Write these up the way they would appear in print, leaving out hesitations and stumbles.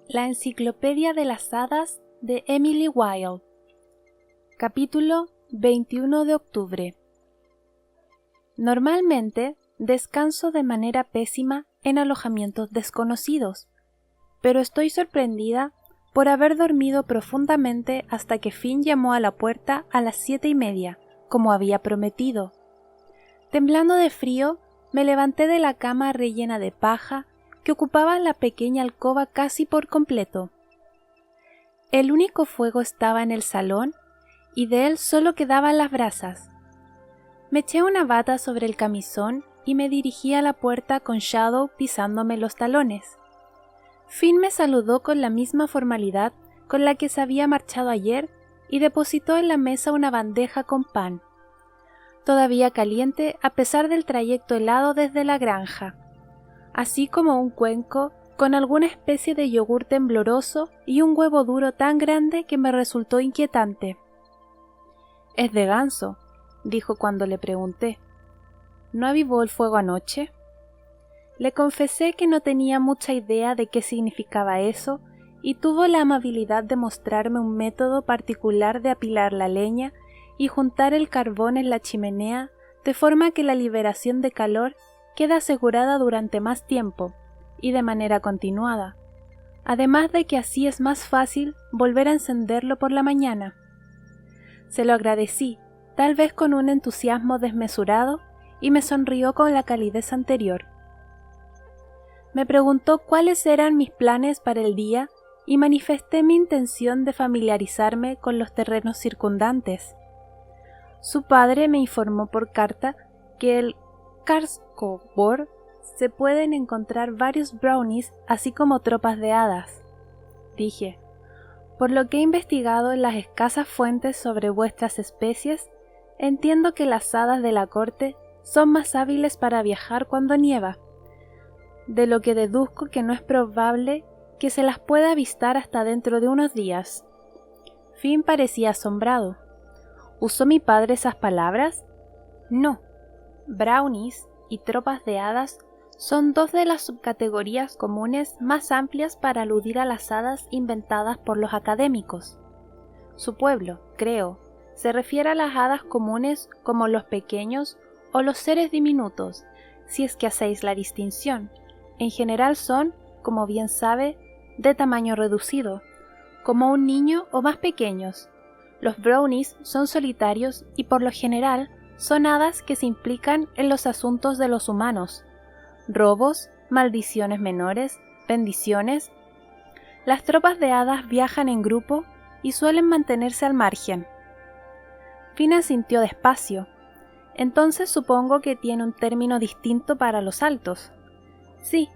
La Enciclopedia de las Hadas de Emily Wilde. Capítulo 21 de octubre. Normalmente descanso de manera pésima en alojamientos desconocidos, pero estoy sorprendida por haber dormido profundamente hasta que Finn llamó a la puerta a las 7:30, como había prometido. Temblando de frío, me levanté de la cama rellena de paja que ocupaba la pequeña alcoba casi por completo. El único fuego estaba en el salón y de él solo quedaban las brasas. Me eché una bata sobre el camisón y me dirigí a la puerta con Shadow pisándome los talones. Finn me saludó con la misma formalidad con la que se había marchado ayer y depositó en la mesa una bandeja con pan, todavía caliente a pesar del trayecto helado desde la granja, así como un cuenco con alguna especie de yogur tembloroso y un huevo duro tan grande que me resultó inquietante. «Es de ganso», dijo cuando le pregunté. «¿No avivó el fuego anoche?» Le confesé que no tenía mucha idea de qué significaba eso y tuvo la amabilidad de mostrarme un método particular de apilar la leña y juntar el carbón en la chimenea de forma que la liberación de calor queda asegurada durante más tiempo y de manera continuada, además de que así es más fácil volver a encenderlo por la mañana. Se lo agradecí, tal vez con un entusiasmo desmesurado, y me sonrió con la calidez anterior. Me preguntó cuáles eran mis planes para el día y manifesté mi intención de familiarizarme con los terrenos circundantes. Su padre me informó por carta que el Skarsgård se pueden encontrar varios brownies así como tropas de hadas. Dije, por lo que he investigado en las escasas fuentes sobre vuestras especies, entiendo que las hadas de la corte son más hábiles para viajar cuando nieva, de lo que deduzco que no es probable que se las pueda avistar hasta dentro de unos días. Finn parecía asombrado. ¿Usó mi padre esas palabras? No. Brownies y tropas de hadas son dos de las subcategorías comunes más amplias para aludir a las hadas inventadas por los académicos. Su pueblo, creo, se refiere a las hadas comunes como los pequeños o los seres diminutos, si es que hacéis la distinción. En general son, como bien sabe, de tamaño reducido, como un niño o más pequeños. Los brownies son solitarios y por lo general son hadas que se implican en los asuntos de los humanos. Robos, maldiciones menores, bendiciones. Las tropas de hadas viajan en grupo y suelen mantenerse al margen. Finn asintió despacio. Entonces supongo que tiene un término distinto para los altos. Sí,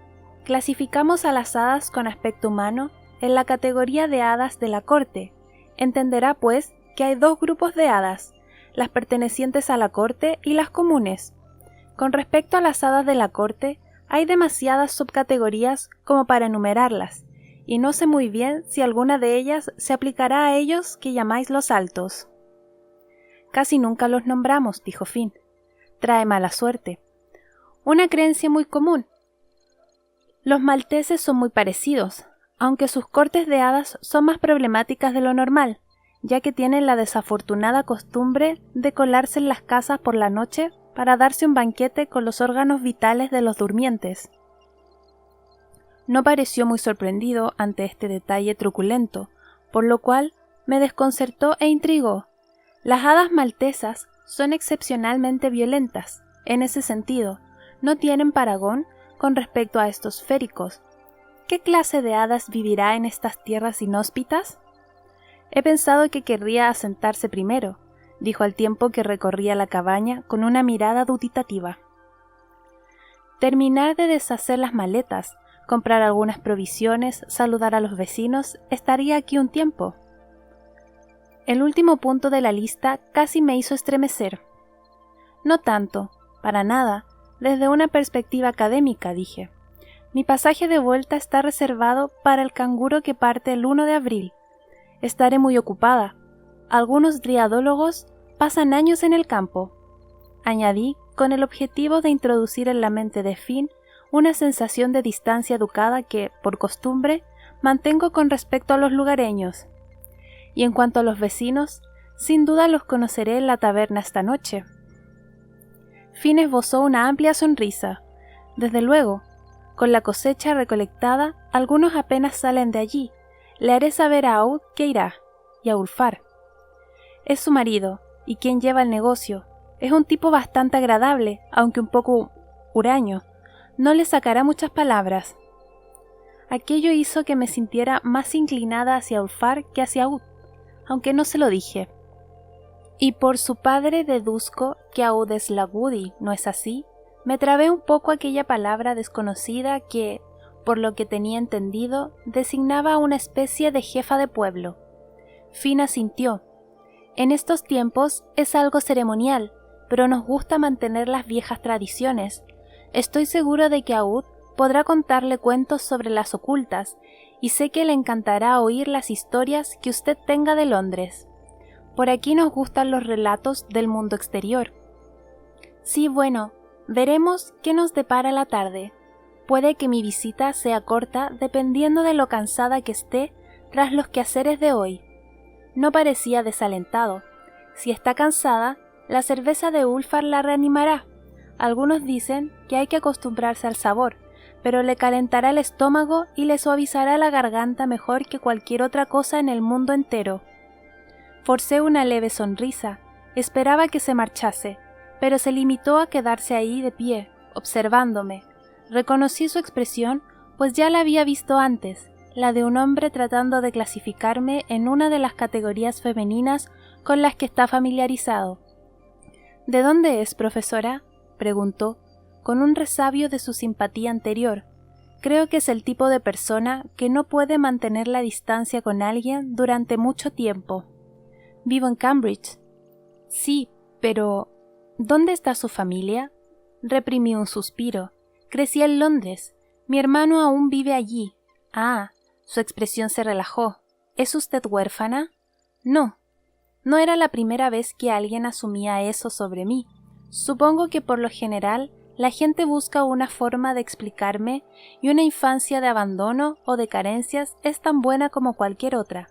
clasificamos a las hadas con aspecto humano en la categoría de hadas de la corte. Entenderá, pues, que hay dos grupos de hadas, las pertenecientes a la corte y las comunes. Con respecto a las hadas de la corte, hay demasiadas subcategorías como para enumerarlas, y no sé muy bien si alguna de ellas se aplicará a ellos que llamáis los altos. Casi nunca los nombramos, dijo Finn. Trae mala suerte. Una creencia muy común. Los malteses son muy parecidos, aunque sus cortes de hadas son más problemáticas de lo normal, ya que tienen la desafortunada costumbre de colarse en las casas por la noche para darse un banquete con los órganos vitales de los durmientes. No pareció muy sorprendido ante este detalle truculento, por lo cual me desconcertó e intrigó. Las hadas maltesas son excepcionalmente violentas, en ese sentido, no tienen parangón con respecto a estos féricos. ¿Qué clase de hadas vivirá en estas tierras inhóspitas? He pensado que querría asentarse primero, dijo al tiempo que recorría la cabaña con una mirada dubitativa. Terminar de deshacer las maletas, comprar algunas provisiones, saludar a los vecinos, estaría aquí un tiempo. El último punto de la lista casi me hizo estremecer. No tanto, para nada, desde una perspectiva académica, dije. Mi pasaje de vuelta está reservado para el canguro que parte el 1 de abril. Estaré muy ocupada. Algunos driadólogos pasan años en el campo. Añadí, con el objetivo de introducir en la mente de Finn una sensación de distancia educada que, por costumbre, mantengo con respecto a los lugareños. Y en cuanto a los vecinos, sin duda los conoceré en la taberna esta noche. Finn esbozó una amplia sonrisa. Desde luego, con la cosecha recolectada, algunos apenas salen de allí. Le haré saber a Aud que irá, y a Ulfar. Es su marido, y quien lleva el negocio. Es un tipo bastante agradable, aunque un poco huraño. No le sacará muchas palabras. Aquello hizo que me sintiera más inclinada hacia Ulfar que hacia Aud, aunque no se lo dije. Y por su padre deduzco que Aud es la Woody, ¿no es así? Me trabé un poco aquella palabra desconocida que, por lo que tenía entendido, designaba a una especie de jefa de pueblo. Finn asintió. En estos tiempos es algo ceremonial, pero nos gusta mantener las viejas tradiciones. Estoy seguro de que Aud podrá contarle cuentos sobre las ocultas, y sé que le encantará oír las historias que usted tenga de Londres. Por aquí nos gustan los relatos del mundo exterior. Sí, bueno, veremos qué nos depara la tarde. Puede que mi visita sea corta dependiendo de lo cansada que esté tras los quehaceres de hoy. No parecía desalentado. Si está cansada, la cerveza de Ulfar la reanimará. Algunos dicen que hay que acostumbrarse al sabor, pero le calentará el estómago y le suavizará la garganta mejor que cualquier otra cosa en el mundo entero. Forcé una leve sonrisa. Esperaba que se marchase, pero se limitó a quedarse ahí de pie, observándome. Reconocí su expresión, pues ya la había visto antes, la de un hombre tratando de clasificarme en una de las categorías femeninas con las que está familiarizado. ¿De dónde es, profesora?, preguntó, con un resabio de su simpatía anterior. Creo que es el tipo de persona que no puede mantener la distancia con alguien durante mucho tiempo. Vivo en Cambridge. Sí, pero ¿dónde está su familia? Reprimí un suspiro. Crecí en Londres. Mi hermano aún vive allí. Ah, su expresión se relajó. ¿Es usted huérfana? No. No era la primera vez que alguien asumía eso sobre mí. Supongo que por lo general la gente busca una forma de explicarme y una infancia de abandono o de carencias es tan buena como cualquier otra.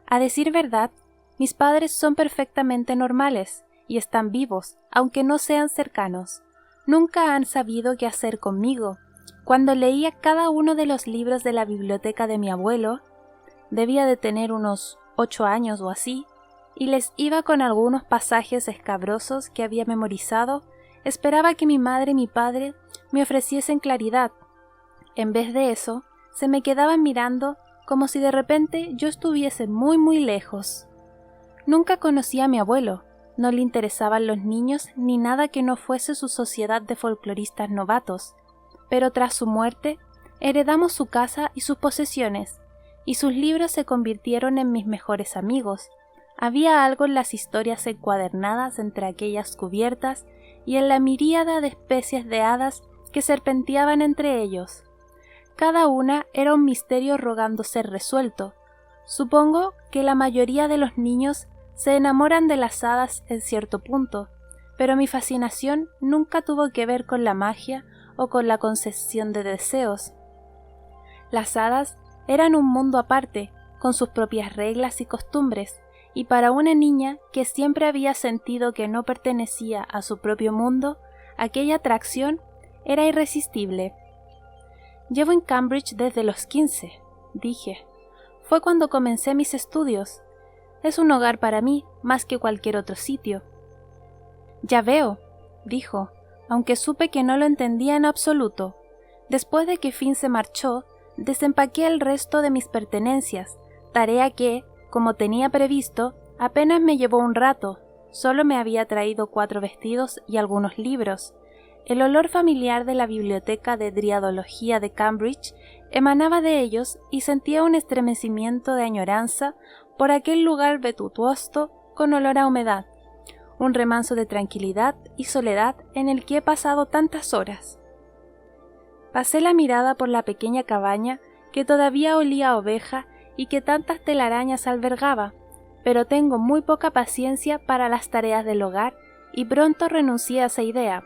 A decir verdad, mis padres son perfectamente normales y están vivos, aunque no sean cercanos. Nunca han sabido qué hacer conmigo. Cuando leía cada uno de los libros de la biblioteca de mi abuelo, debía de tener unos 8 años o así, y les iba con algunos pasajes escabrosos que había memorizado, esperaba que mi madre y mi padre me ofreciesen claridad. En vez de eso, se me quedaban mirando como si de repente yo estuviese muy muy lejos. Nunca conocí a mi abuelo, no le interesaban los niños ni nada que no fuese su sociedad de folcloristas novatos, pero tras su muerte heredamos su casa y sus posesiones, y sus libros se convirtieron en mis mejores amigos. Había algo en las historias encuadernadas entre aquellas cubiertas y en la miríada de especies de hadas que serpenteaban entre ellos. Cada una era un misterio rogando ser resuelto. Supongo que la mayoría de los niños se enamoran de las hadas en cierto punto, pero mi fascinación nunca tuvo que ver con la magia o con la concesión de deseos. Las hadas eran un mundo aparte, con sus propias reglas y costumbres, y para una niña que siempre había sentido que no pertenecía a su propio mundo, aquella atracción era irresistible. Llevo en Cambridge desde los 15, dije. Fue cuando comencé mis estudios. Es un hogar para mí más que cualquier otro sitio. Ya veo, dijo, aunque supe que no lo entendía en absoluto. Después de que Finn se marchó, desempaqué el resto de mis pertenencias, tarea que, como tenía previsto, apenas me llevó un rato. Solo me había traído 4 vestidos y algunos libros. El olor familiar de la biblioteca de Driadología de Cambridge emanaba de ellos y sentía un estremecimiento de añoranza por aquel lugar vetustoso con olor a humedad, un remanso de tranquilidad y soledad en el que he pasado tantas horas. Pasé la mirada por la pequeña cabaña que todavía olía a oveja y que tantas telarañas albergaba, pero tengo muy poca paciencia para las tareas del hogar y pronto renuncié a esa idea.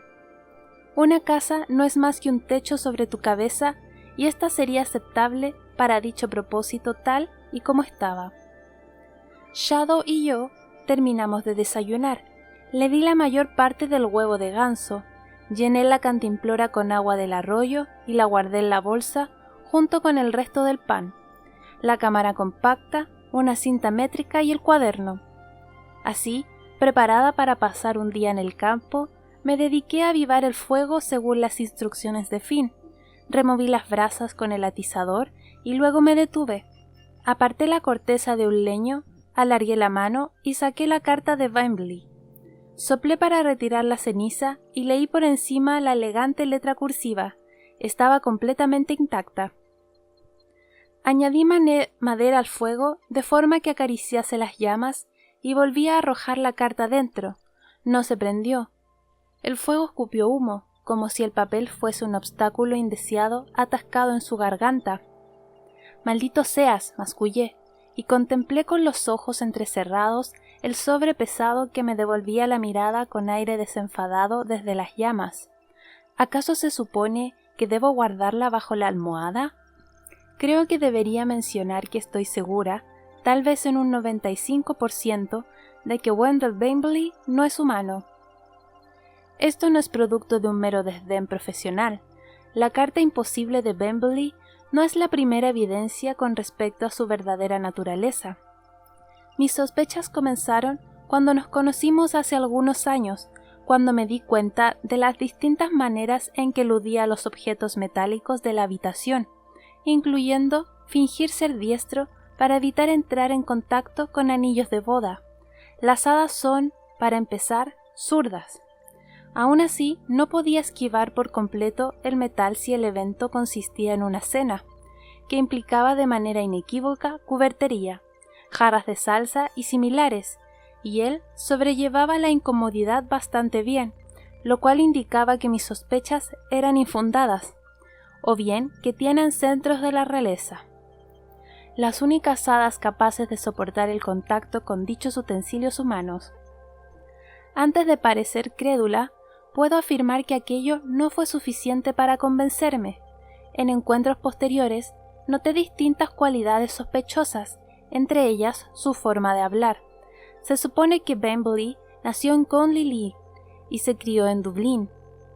Una casa no es más que un techo sobre tu cabeza y ésta sería aceptable para dicho propósito tal y como estaba. Shadow y yo terminamos de desayunar. Le di la mayor parte del huevo de ganso, llené la cantimplora con agua del arroyo y la guardé en la bolsa junto con el resto del pan, la cámara compacta, una cinta métrica y el cuaderno. Así, preparada para pasar un día en el campo, me dediqué a avivar el fuego según las instrucciones de Finn. Removí las brasas con el atizador y luego me detuve. Aparté la corteza de un leño, alargué la mano y saqué la carta de Wembley. Soplé para retirar la ceniza y leí por encima la elegante letra cursiva. Estaba completamente intacta. Añadí madera al fuego de forma que acariciase las llamas y volví a arrojar la carta dentro. No se prendió. El fuego escupió humo, como si el papel fuese un obstáculo indeseado atascado en su garganta. «Maldito seas», mascullé, y contemplé con los ojos entrecerrados el sobre pesado que me devolvía la mirada con aire desenfadado desde las llamas. ¿Acaso se supone que debo guardarla bajo la almohada? Creo que debería mencionar que estoy segura, tal vez en un 95%, de que Wendell Wembley no es humano. Esto no es producto de un mero desdén profesional. La carta imposible de Wembley no es la primera evidencia con respecto a su verdadera naturaleza. Mis sospechas comenzaron cuando nos conocimos hace algunos años, cuando me di cuenta de las distintas maneras en que eludía los objetos metálicos de la habitación, incluyendo fingir ser diestro para evitar entrar en contacto con anillos de boda. Las hadas son, para empezar, zurdas. Aún así, no podía esquivar por completo el metal si el evento consistía en una cena, que implicaba de manera inequívoca cubertería, jarras de salsa y similares, y él sobrellevaba la incomodidad bastante bien, lo cual indicaba que mis sospechas eran infundadas, o bien que tienen centros de la realeza. Las únicas hadas capaces de soportar el contacto con dichos utensilios humanos. Antes de parecer crédula, puedo afirmar que aquello no fue suficiente para convencerme. En encuentros posteriores, noté distintas cualidades sospechosas, entre ellas su forma de hablar. Se supone que Wembley nació en Conley y se crió en Dublín,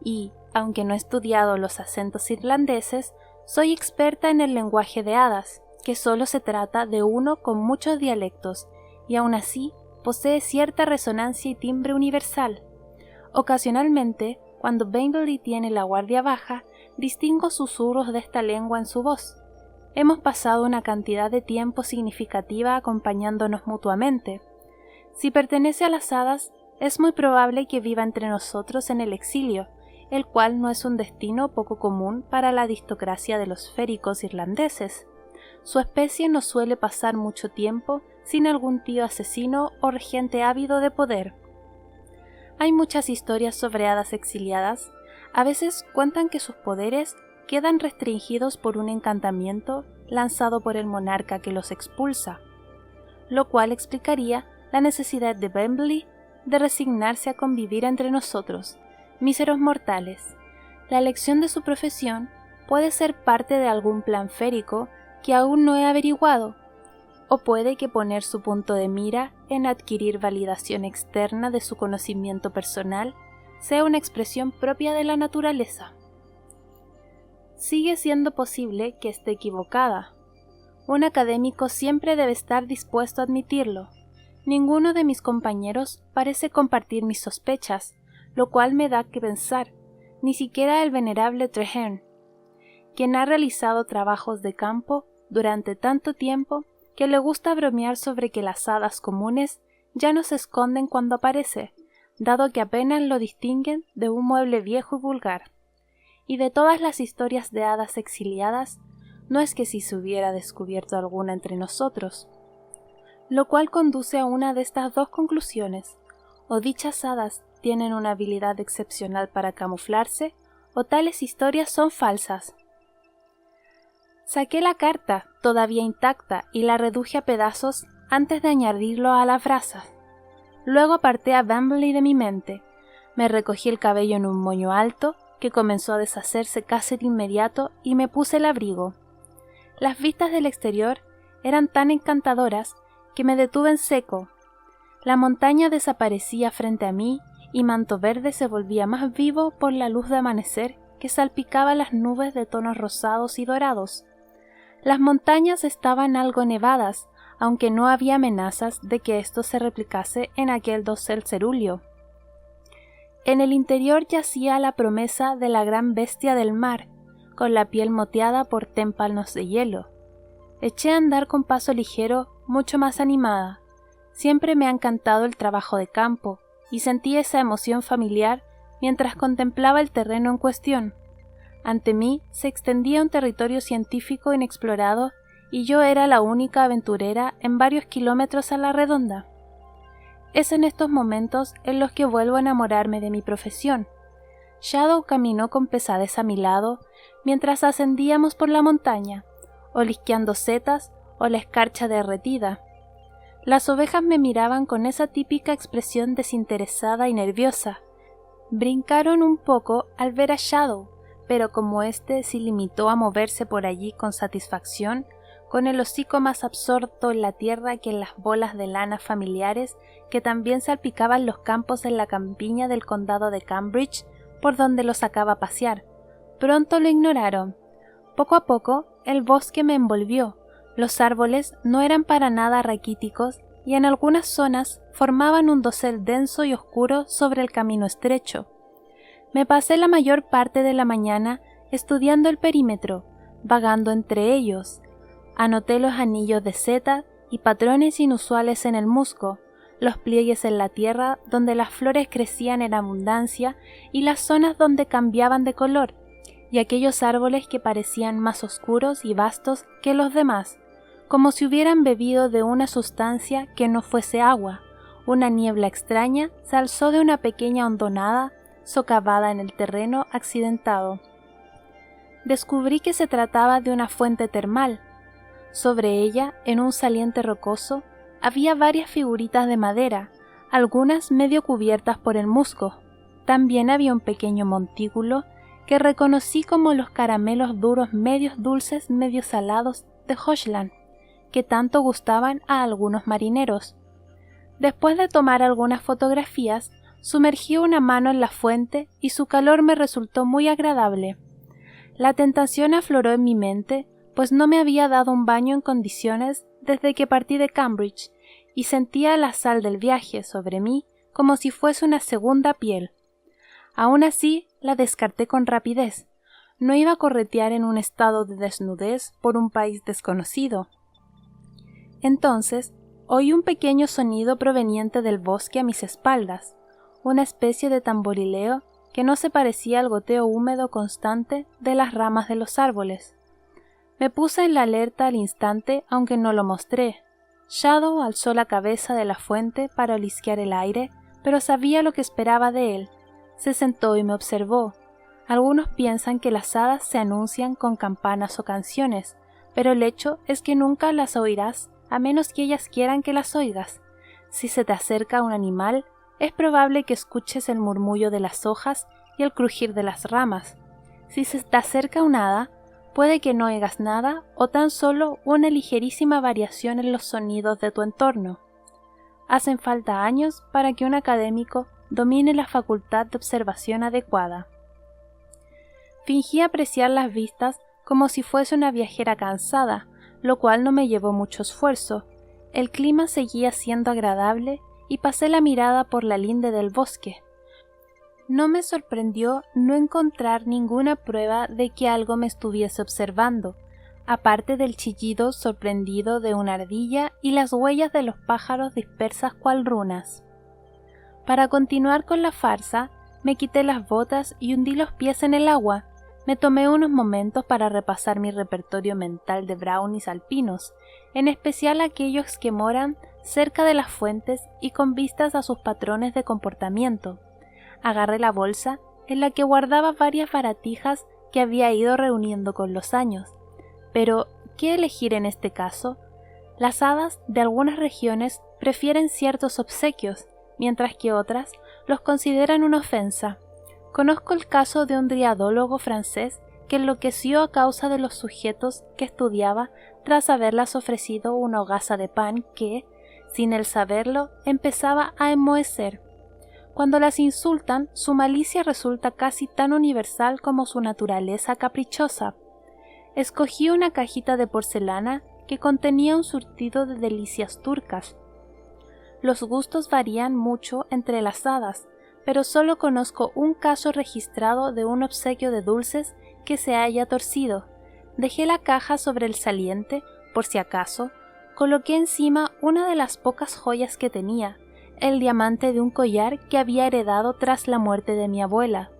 y, aunque no he estudiado los acentos irlandeses, soy experta en el lenguaje de hadas, que solo se trata de uno con muchos dialectos, y aun así posee cierta resonancia y timbre universal. Ocasionalmente, cuando Wembley tiene la guardia baja, distingo susurros de esta lengua en su voz. Hemos pasado una cantidad de tiempo significativa acompañándonos mutuamente. Si pertenece a las hadas, es muy probable que viva entre nosotros en el exilio, el cual no es un destino poco común para la aristocracia de los féricos irlandeses. Su especie no suele pasar mucho tiempo sin algún tío asesino o regente ávido de poder. Hay muchas historias sobre hadas exiliadas. A veces cuentan que sus poderes quedan restringidos por un encantamiento lanzado por el monarca que los expulsa, lo cual explicaría la necesidad de Wembley de resignarse a convivir entre nosotros, míseros mortales. La elección de su profesión puede ser parte de algún plan férico que aún no he averiguado, o puede que poner su punto de mira en adquirir validación externa de su conocimiento personal sea una expresión propia de la naturaleza. Sigue siendo posible que esté equivocada. Un académico siempre debe estar dispuesto a admitirlo. Ninguno de mis compañeros parece compartir mis sospechas, lo cual me da que pensar, ni siquiera el venerable Treherne, quien ha realizado trabajos de campo durante tanto tiempo que le gusta bromear sobre que las hadas comunes ya no se esconden cuando aparece, dado que apenas lo distinguen de un mueble viejo y vulgar. Y de todas las historias de hadas exiliadas, no es que si se hubiera descubierto alguna entre nosotros. Lo cual conduce a una de estas dos conclusiones: o dichas hadas tienen una habilidad excepcional para camuflarse, o tales historias son falsas. Saqué la carta, todavía intacta, y la reduje a pedazos antes de añadirlo a las brasas. Luego aparté a Wembley de mi mente. Me recogí el cabello en un moño alto, que comenzó a deshacerse casi de inmediato y me puse el abrigo. Las vistas del exterior eran tan encantadoras que me detuve en seco. La montaña desaparecía frente a mí y Manto Verde se volvía más vivo por la luz de amanecer que salpicaba las nubes de tonos rosados y dorados. Las montañas estaban algo nevadas, aunque no había amenazas de que esto se replicase en aquel dosel cerúleo. En el interior yacía la promesa de la gran bestia del mar, con la piel moteada por témpanos de hielo. Eché a andar con paso ligero, mucho más animada. Siempre me ha encantado el trabajo de campo, y sentí esa emoción familiar mientras contemplaba el terreno en cuestión. Ante mí se extendía un territorio científico inexplorado y yo era la única aventurera en varios kilómetros a la redonda. Es en estos momentos en los que vuelvo a enamorarme de mi profesión. Shadow caminó con pesadez a mi lado mientras ascendíamos por la montaña, olisqueando setas o la escarcha derretida. Las ovejas me miraban con esa típica expresión desinteresada y nerviosa. Brincaron un poco al ver a Shadow, pero como éste se limitó a moverse por allí con satisfacción, con el hocico más absorto en la tierra que en las bolas de lana familiares que también salpicaban los campos en la campiña del condado de Cambridge, por donde lo sacaba a pasear. Pronto lo ignoraron. Poco a poco el bosque me envolvió. Los árboles no eran para nada raquíticos y en algunas zonas formaban un dosel denso y oscuro sobre el camino estrecho. Me pasé la mayor parte de la mañana estudiando el perímetro, vagando entre ellos. Anoté los anillos de seta y patrones inusuales en el musgo, los pliegues en la tierra donde las flores crecían en abundancia y las zonas donde cambiaban de color, y aquellos árboles que parecían más oscuros y vastos que los demás, como si hubieran bebido de una sustancia que no fuese agua. Una niebla extraña se alzó de una pequeña hondonada socavada en el terreno accidentado. Descubrí que se trataba de una fuente termal. Sobre ella, en un saliente rocoso, había varias figuritas de madera, algunas medio cubiertas por el musgo. También había un pequeño montículo que reconocí como los caramelos duros medios dulces, medios salados de Hoshland, que tanto gustaban a algunos marineros. Después de tomar algunas fotografías, sumergí una mano en la fuente y su calor me resultó muy agradable. La tentación afloró en mi mente, pues no me había dado un baño en condiciones desde que partí de Cambridge y sentía la sal del viaje sobre mí como si fuese una segunda piel. Aún así, la descarté con rapidez. No iba a corretear en un estado de desnudez por un país desconocido. Entonces, oí un pequeño sonido proveniente del bosque a mis espaldas, una especie de tamborileo que no se parecía al goteo húmedo constante de las ramas de los árboles. Me puse en la alerta al instante, aunque no lo mostré. Shadow alzó la cabeza de la fuente para olisquear el aire, pero sabía lo que esperaba de él. Se sentó y me observó. Algunos piensan que las hadas se anuncian con campanas o canciones, pero el hecho es que nunca las oirás a menos que ellas quieran que las oigas. Si se te acerca un animal, es probable que escuches el murmullo de las hojas y el crujir de las ramas. Si se te acerca un hada, puede que no oigas nada o tan solo una ligerísima variación en los sonidos de tu entorno. Hacen falta años para que un académico domine la facultad de observación adecuada. Fingí apreciar las vistas como si fuese una viajera cansada, lo cual no me llevó mucho esfuerzo. El clima seguía siendo agradable y pasé la mirada por la linde del bosque. No me sorprendió no encontrar ninguna prueba de que algo me estuviese observando, aparte del chillido sorprendido de una ardilla y las huellas de los pájaros dispersas cual runas. Para continuar con la farsa, me quité las botas y hundí los pies en el agua. Me tomé unos momentos para repasar mi repertorio mental de brownies alpinos, en especial aquellos que moran cerca de las fuentes y con vistas a sus patrones de comportamiento. Agarré la bolsa, en la que guardaba varias baratijas que había ido reuniendo con los años. Pero, ¿qué elegir en este caso? Las hadas de algunas regiones prefieren ciertos obsequios, mientras que otras los consideran una ofensa. Conozco el caso de un driadólogo francés que enloqueció a causa de los sujetos que estudiaba tras haberlas ofrecido una hogaza de pan que, sin él saberlo, empezaba a enmohecer. Cuando las insultan, su malicia resulta casi tan universal como su naturaleza caprichosa. Escogí una cajita de porcelana que contenía un surtido de delicias turcas. Los gustos varían mucho entre las hadas, pero solo conozco un caso registrado de un obsequio de dulces que se haya torcido. Dejé la caja sobre el saliente, por si acaso, coloqué encima una de las pocas joyas que tenía, el diamante de un collar que había heredado tras la muerte de mi abuela.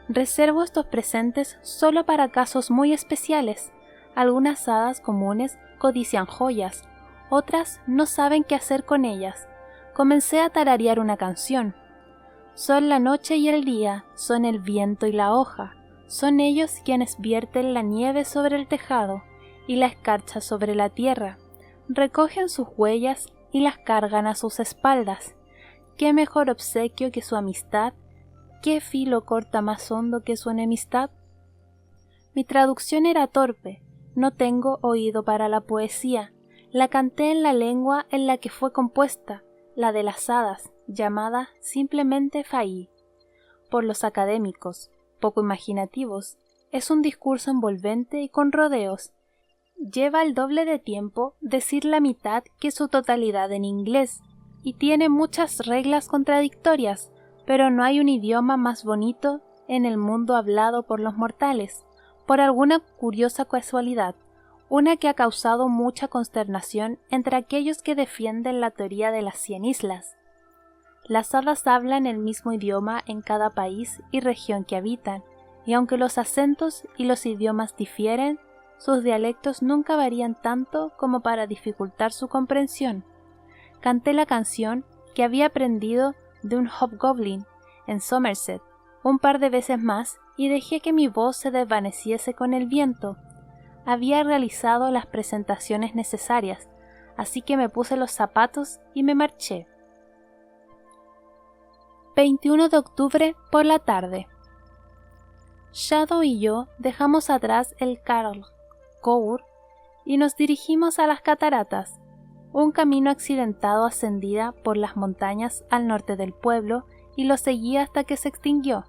Reservo estos presentes solo para casos muy especiales. Algunas hadas comunes codician joyas, otras no saben qué hacer con ellas. Comencé a tararear una canción. Son la noche y el día, son el viento y la hoja, son ellos quienes vierten la nieve sobre el tejado y la escarcha sobre la tierra, recogen sus huellas y las cargan a sus espaldas. ¿Qué mejor obsequio que su amistad? ¿Qué filo corta más hondo que su enemistad? Mi traducción era torpe, no tengo oído para la poesía, la canté en la lengua en la que fue compuesta, la de las hadas, llamada simplemente faí. Por los académicos, poco imaginativos, es un discurso envolvente y con rodeos. Lleva el doble de tiempo decir la mitad que su totalidad en inglés, y tiene muchas reglas contradictorias, pero no hay un idioma más bonito en el mundo hablado por los mortales, por alguna curiosa casualidad, una que ha causado mucha consternación entre aquellos que defienden la teoría de las 100 islas. Las hadas hablan el mismo idioma en cada país y región que habitan, y aunque los acentos y los idiomas difieren, sus dialectos nunca varían tanto como para dificultar su comprensión. Canté la canción que había aprendido de un hobgoblin en Somerset un par de veces más y dejé que mi voz se desvaneciese con el viento. Había realizado las presentaciones necesarias, así que me puse los zapatos y me marché. 21 de octubre por la tarde. Shadow y yo dejamos atrás el Carl Cour y nos dirigimos a las cataratas. Un camino accidentado ascendía por las montañas al norte del pueblo y lo seguía hasta que se extinguió.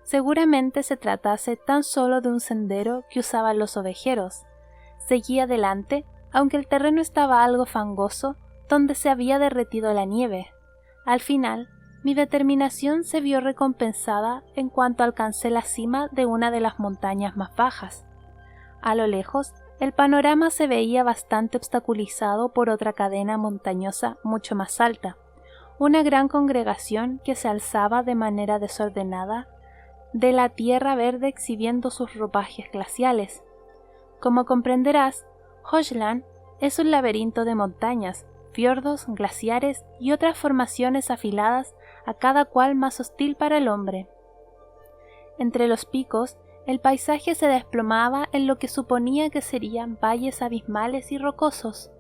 Seguramente se tratase tan solo de un sendero que usaban los ovejeros. Seguí adelante, aunque el terreno estaba algo fangoso, donde se había derretido la nieve. Al final, mi determinación se vio recompensada en cuanto alcancé la cima de una de las montañas más bajas. A lo lejos, el panorama se veía bastante obstaculizado por otra cadena montañosa mucho más alta, una gran congregación que se alzaba de manera desordenada de la tierra verde exhibiendo sus ropajes glaciales. Como comprenderás, Hochland es un laberinto de montañas, fiordos, glaciares y otras formaciones afiladas, a cada cual más hostil para el hombre. Entre los picos, el paisaje se desplomaba en lo que suponía que serían valles abismales y rocosos.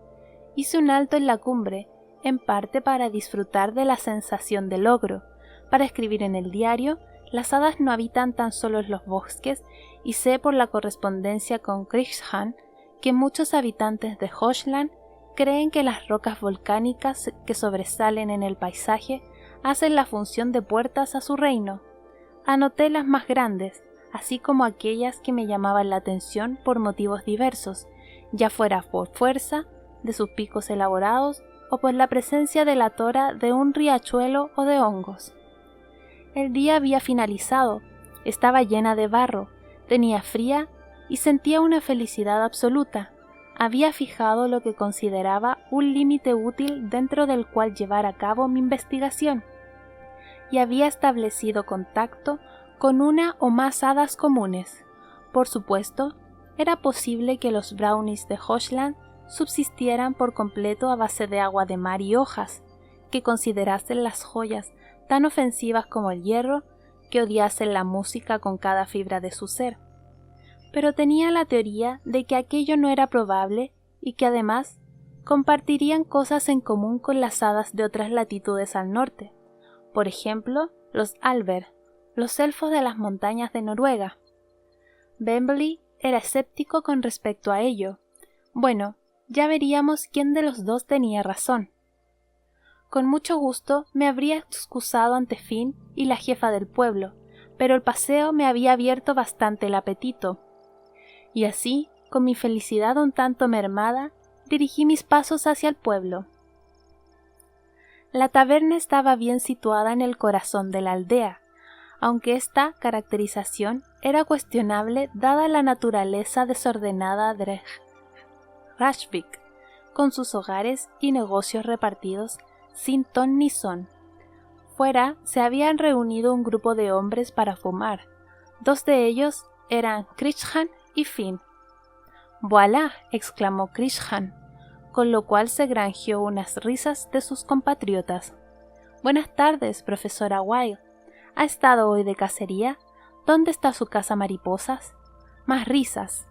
Hice un alto en la cumbre, en parte para disfrutar de la sensación de logro. Para escribir en el diario, las hadas no habitan tan solo en los bosques, y sé por la correspondencia con Krishnan que muchos habitantes de Hochland creen que las rocas volcánicas que sobresalen en el paisaje hacen la función de puertas a su reino. Anoté las más grandes, así como aquellas que me llamaban la atención por motivos diversos, ya fuera por fuerza de sus picos elaborados o por la presencia delatora de un riachuelo o de hongos. El día había finalizado, estaba llena de barro, tenía fría y sentía una felicidad absoluta. Había fijado lo que consideraba un límite útil dentro del cual llevar a cabo mi investigación, y había establecido contacto con una o más hadas comunes. Por supuesto, era posible que los brownies de Hochland subsistieran por completo a base de agua de mar y hojas, que considerasen las joyas tan ofensivas como el hierro, que odiasen la música con cada fibra de su ser. Pero tenía la teoría de que aquello no era probable y que además compartirían cosas en común con las hadas de otras latitudes al norte. Por ejemplo, los Albert, los elfos de las montañas de Noruega. Bentley era escéptico con respecto a ello. Bueno, ya veríamos quién de los dos tenía razón. Con mucho gusto me habría excusado ante Finn y la jefa del pueblo, pero el paseo me había abierto bastante el apetito. Y así, con mi felicidad un tanto mermada, dirigí mis pasos hacia el pueblo. La taberna estaba bien situada en el corazón de la aldea, aunque esta caracterización era cuestionable dada la naturaleza desordenada de Rashvik, con sus hogares y negocios repartidos sin ton ni son. Fuera se habían reunido un grupo de hombres para fumar. Dos de ellos eran Krishnan y Finn. «¡Voilà!», exclamó Krishnan, con lo cual se granjeó unas risas de sus compatriotas. «Buenas tardes, profesora Wilde. ¿Ha estado hoy de cacería? ¿Dónde está su casa mariposas?» Más risas.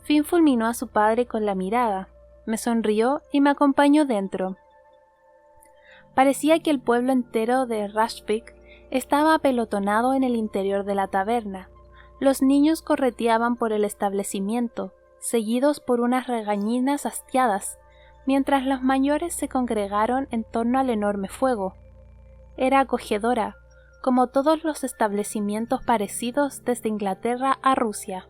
Finn fulminó a su padre con la mirada, me sonrió y me acompañó dentro. Parecía que el pueblo entero de Rashvik estaba apelotonado en el interior de la taberna. Los niños correteaban por el establecimiento, seguidos por unas regañinas hastiadas, mientras los mayores se congregaron en torno al enorme fuego. Era acogedora, como todos los establecimientos parecidos desde Inglaterra a Rusia,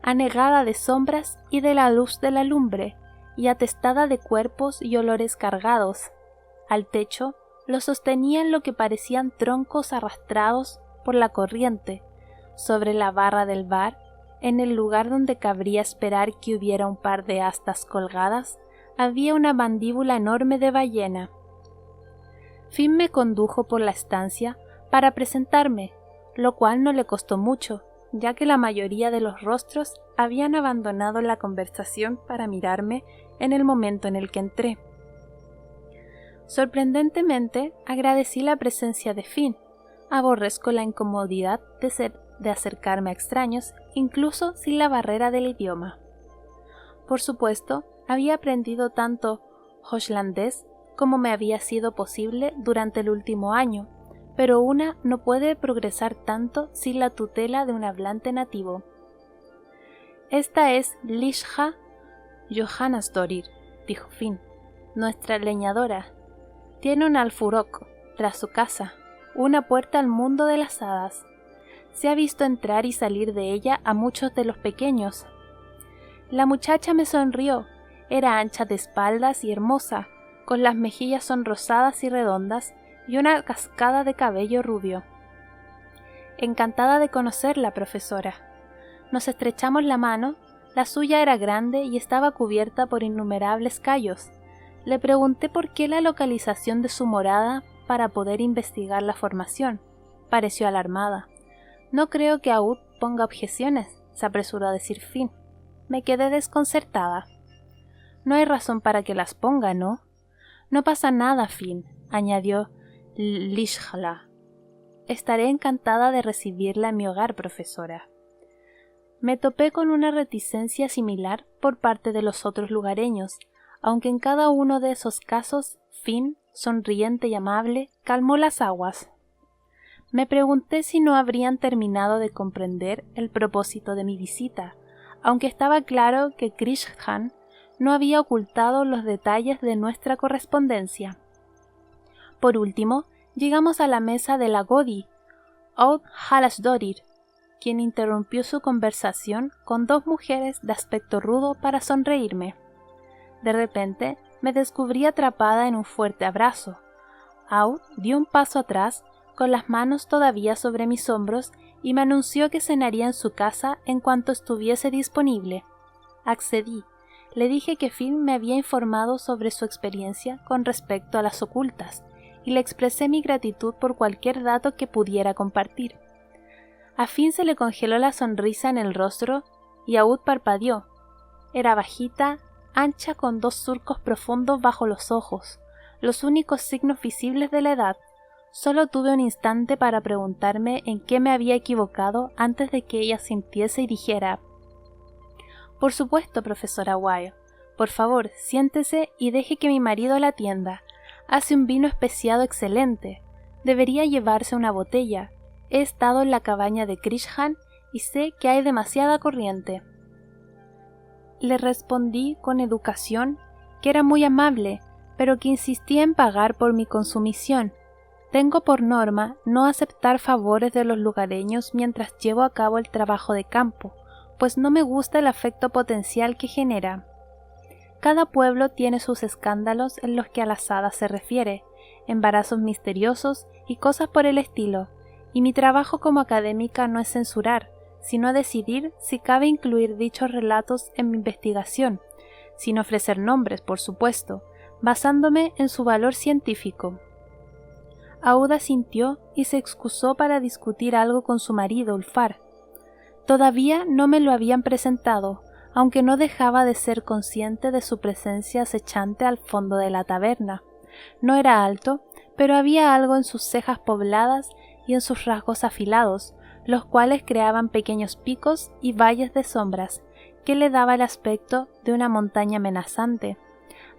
anegada de sombras y de la luz de la lumbre, y atestada de cuerpos y olores cargados. Al techo lo sostenían lo que parecían troncos arrastrados por la corriente. Sobre la barra del bar, en el lugar donde cabría esperar que hubiera un par de astas colgadas, había una mandíbula enorme de ballena. Finn me condujo por la estancia para presentarme, lo cual no le costó mucho, ya que la mayoría de los rostros habían abandonado la conversación para mirarme en el momento en el que entré. Sorprendentemente, agradecí la presencia de Finn. Aborrezco la incomodidad de acercarme a extraños, incluso sin la barrera del idioma. Por supuesto, había aprendido tanto hochlandés como me había sido posible durante el último año, pero una no puede progresar tanto sin la tutela de un hablante nativo. «Esta es Lisha Johanasdóttir», dijo Finn, «nuestra leñadora. Tiene un alfurok tras su casa, una puerta al mundo de las hadas. Se ha visto entrar y salir de ella a muchos de los pequeños». La muchacha me sonrió. Era ancha de espaldas y hermosa, con las mejillas sonrosadas y redondas y una cascada de cabello rubio. «Encantada de conocerla, profesora». Nos estrechamos la mano. La suya era grande y estaba cubierta por innumerables callos. Le pregunté por qué la localización de su morada para poder investigar la formación. Pareció alarmada. «No creo que Aud ponga objeciones», se apresuró a decir Finn. Me quedé desconcertada. «No hay razón para que las ponga, ¿no?» «No pasa nada, Finn», añadió Lishla. «Estaré encantada de recibirla en mi hogar, profesora». Me topé con una reticencia similar por parte de los otros lugareños, aunque en cada uno de esos casos Finn, sonriente y amable, calmó las aguas. Me pregunté si no habrían terminado de comprender el propósito de mi visita, aunque estaba claro que Krishnan no había ocultado los detalles de nuestra correspondencia. Por último, llegamos a la mesa de la Godi, Aud Halasdóttir, quien interrumpió su conversación con dos mujeres de aspecto rudo para sonreírme. De repente, me descubrí atrapada en un fuerte abrazo. Aud dio un paso atrás, con las manos todavía sobre mis hombros, y me anunció que cenaría en su casa en cuanto estuviese disponible. Accedí. Le dije que Finn me había informado sobre su experiencia con respecto a las ocultas, y le expresé mi gratitud por cualquier dato que pudiera compartir. A Finn se le congeló la sonrisa en el rostro y Aud parpadeó. Era bajita, ancha, con dos surcos profundos bajo los ojos, los únicos signos visibles de la edad. Solo tuve un instante para preguntarme en qué me había equivocado antes de que ella sintiese y dijera: «Por supuesto, profesora Wilde. Por favor, siéntese y deje que mi marido la atienda. Hace un vino especiado excelente. Debería llevarse una botella. He estado en la cabaña de Krishan y sé que hay demasiada corriente. Le respondí con educación que era muy amable, pero que insistía en pagar por mi consumición. Tengo por norma no aceptar favores de los lugareños mientras llevo a cabo el trabajo de campo, pues no me gusta el afecto potencial que genera. Cada pueblo tiene sus escándalos en los que a las hadas se refiere, embarazos misteriosos y cosas por el estilo, y mi trabajo como académica no es censurar, sino decidir si cabe incluir dichos relatos en mi investigación, sin ofrecer nombres, por supuesto, basándome en su valor científico. Aúd asintió y se excusó para discutir algo con su marido, Ulfar. Todavía no me lo habían presentado, aunque no dejaba de ser consciente de su presencia acechante al fondo de la taberna. No era alto, pero había algo en sus cejas pobladas y en sus rasgos afilados, los cuales creaban pequeños picos y valles de sombras, que le daba el aspecto de una montaña amenazante.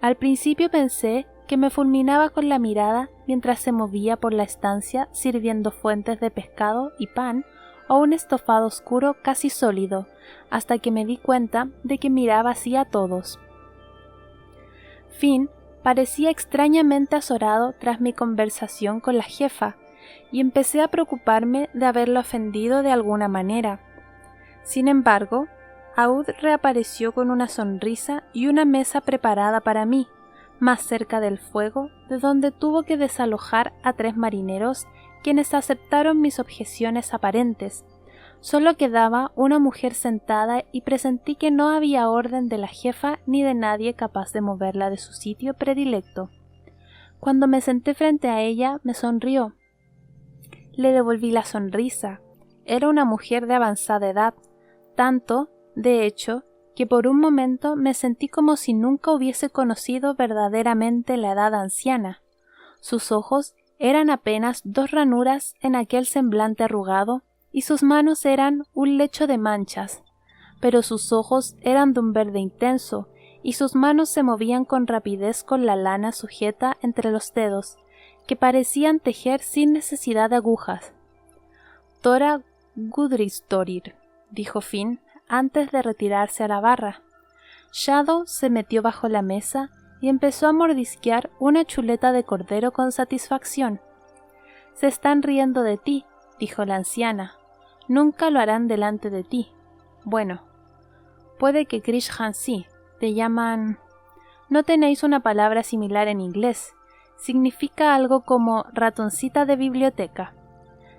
Al principio pensé que me fulminaba con la mirada mientras se movía por la estancia sirviendo fuentes de pescado y pan o un estofado oscuro casi sólido, hasta que me di cuenta de que miraba así a todos. Finn parecía extrañamente azorado tras mi conversación con la jefa, y empecé a preocuparme de haberlo ofendido de alguna manera. Sin embargo, Aúd reapareció con una sonrisa y una mesa preparada para mí, más cerca del fuego, de donde tuvo que desalojar a 3 marineros, quienes aceptaron mis objeciones aparentes. Solo quedaba una mujer sentada y presentí que no había orden de la jefa ni de nadie capaz de moverla de su sitio predilecto. Cuando me senté frente a ella, me sonrió. Le devolví la sonrisa. Era una mujer de avanzada edad, tanto, de hecho, que por un momento me sentí como si nunca hubiese conocido verdaderamente la edad anciana. Sus ojos eran apenas 2 ranuras en aquel semblante arrugado, y sus manos eran un lecho de manchas, pero sus ojos eran de un verde intenso, y sus manos se movían con rapidez con la lana sujeta entre los dedos, que parecían tejer sin necesidad de agujas. «Tora Gudristorir», dijo Finn antes de retirarse a la barra. Shadow se metió bajo la mesa y empezó a mordisquear una chuleta de cordero con satisfacción. «Se están riendo de ti», dijo la anciana. «Nunca lo harán delante de ti. Bueno, puede que Krishan sí. Te llaman... No tenéis una palabra similar en inglés. Significa algo como ratoncita de biblioteca».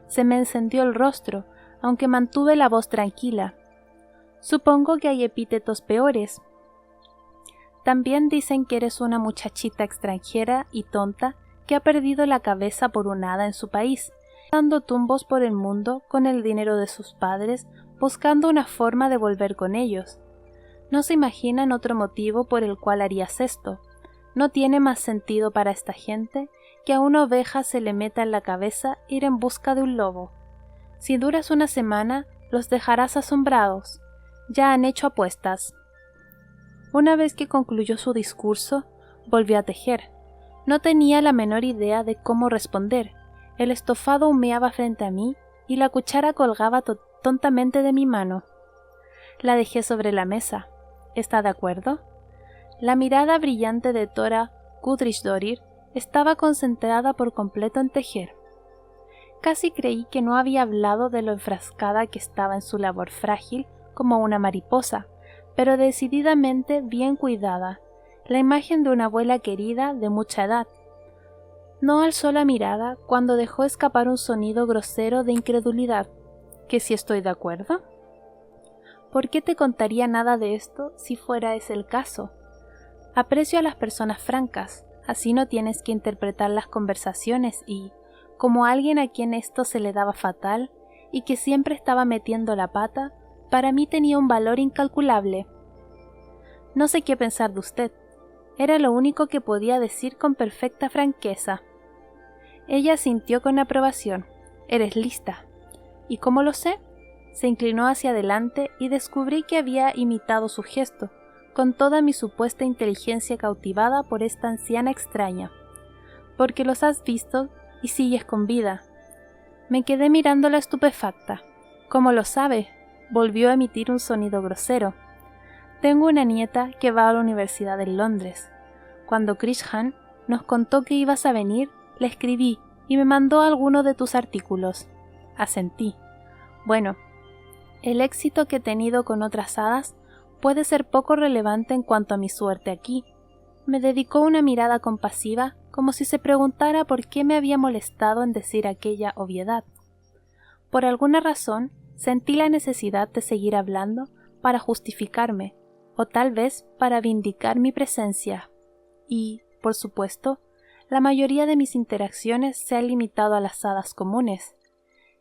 Se me encendió el rostro, aunque mantuve la voz tranquila. «Supongo que hay epítetos peores. También dicen que eres una muchachita extranjera y tonta que ha perdido la cabeza por un hada en su país, dando tumbos por el mundo con el dinero de sus padres, buscando una forma de volver con ellos. No se imaginan otro motivo por el cual harías esto. No tiene más sentido para esta gente que a una oveja se le meta en la cabeza ir en busca de un lobo. Si duras una semana, los dejarás asombrados. Ya han hecho apuestas». Una vez que concluyó su discurso, volvió a tejer. No tenía la menor idea de cómo responder. El estofado humeaba frente a mí y la cuchara colgaba tontamente de mi mano. La dejé sobre la mesa. ¿Está de acuerdo? La mirada brillante de Tora Gudristorir estaba concentrada por completo en tejer. Casi creí que no había hablado de lo enfrascada que estaba en su labor frágil como una mariposa, pero decididamente bien cuidada, la imagen de una abuela querida de mucha edad. No alzó la mirada cuando dejó escapar un sonido grosero de incredulidad. ¿Que si estoy de acuerdo? ¿Por qué te contaría nada de esto si fuera ese el caso? Aprecio a las personas francas, así no tienes que interpretar las conversaciones y, como alguien a quien esto se le daba fatal y que siempre estaba metiendo la pata, para mí tenía un valor incalculable. No sé qué pensar de usted. Era lo único que podía decir con perfecta franqueza. Ella asintió con aprobación. «Eres lista». ¿Y cómo lo sé? Se inclinó hacia adelante y descubrí que había imitado su gesto, con toda mi supuesta inteligencia cautivada por esta anciana extraña. «Porque los has visto y sigues con vida». Me quedé mirándola estupefacta. ¿Cómo lo sabe? Volvió a emitir un sonido grosero. Tengo una nieta que va a la universidad en Londres. Cuando Krishnan nos contó que ibas a venir, le escribí y me mandó alguno de tus artículos. Asentí. Bueno, el éxito que he tenido con otras hadas puede ser poco relevante en cuanto a mi suerte aquí. Me dedicó una mirada compasiva, como si se preguntara por qué me había molestado en decir aquella obviedad. Por alguna razón, sentí la necesidad de seguir hablando para justificarme, o tal vez para vindicar mi presencia. Y, por supuesto, la mayoría de mis interacciones se han limitado a las hadas comunes.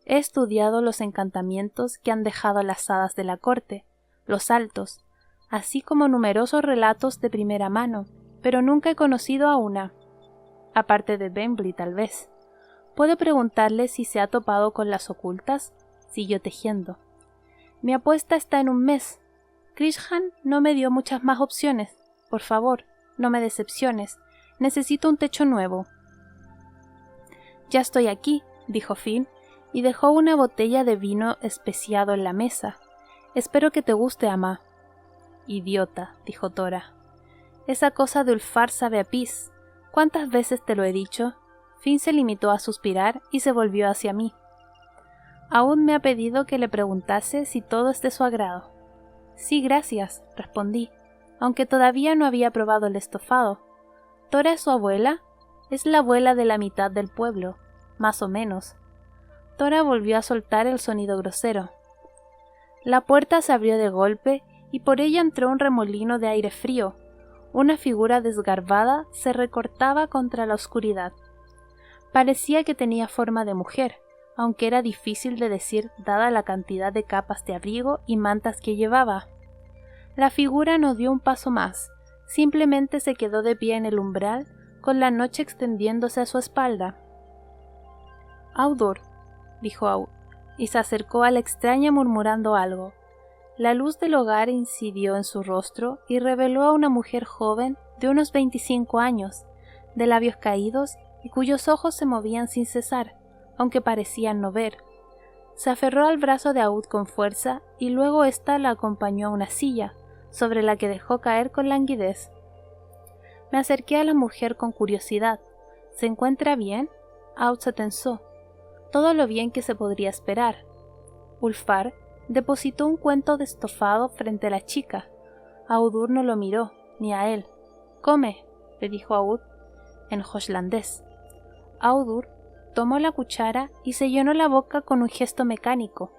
He estudiado los encantamientos que han dejado las hadas de la corte, los altos, así como numerosos relatos de primera mano, pero nunca he conocido a una. Aparte de Bentley, tal vez. ¿Puedo preguntarle si se ha topado con las ocultas? Siguió tejiendo. Mi apuesta está en un mes. Krishnan no me dio muchas más opciones. Por favor, no me decepciones. Necesito un techo nuevo. Ya estoy aquí, dijo Finn, y dejó una botella de vino especiado en la mesa. Espero que te guste, Ama. Idiota, dijo Tora. Esa cosa de ulfar sabe a pis. ¿Cuántas veces te lo he dicho? Finn se limitó a suspirar y se volvió hacia mí. Aún me ha pedido que le preguntase si todo es de su agrado. Sí, gracias, respondí, aunque todavía no había probado el estofado. ¿Tora es su abuela? Es la abuela de la mitad del pueblo, más o menos. Tora volvió a soltar el sonido grosero. La puerta se abrió de golpe y por ella entró un remolino de aire frío. Una figura desgarbada se recortaba contra la oscuridad. Parecía que tenía forma de mujer, aunque era difícil de decir dada la cantidad de capas de abrigo y mantas que llevaba. La figura no dio un paso más, simplemente se quedó de pie en el umbral, con la noche extendiéndose a su espalda. «Audur», dijo Aud, y se acercó a la extraña murmurando algo. La luz del hogar incidió en su rostro y reveló a una mujer joven de unos 25 años, de labios caídos y cuyos ojos se movían sin cesar, aunque parecían no ver. Se aferró al brazo de Aud con fuerza y luego ésta la acompañó a una silla, sobre la que dejó caer con languidez. Me acerqué a la mujer con curiosidad. ¿Se encuentra bien? Aud se tensó. Todo lo bien que se podría esperar. Ulfar depositó un cuento de estofado frente a la chica. Audur no lo miró, ni a él. «Come», le dijo Aud, en hochlandés. Audur tomó la cuchara y se llenó la boca con un gesto mecánico.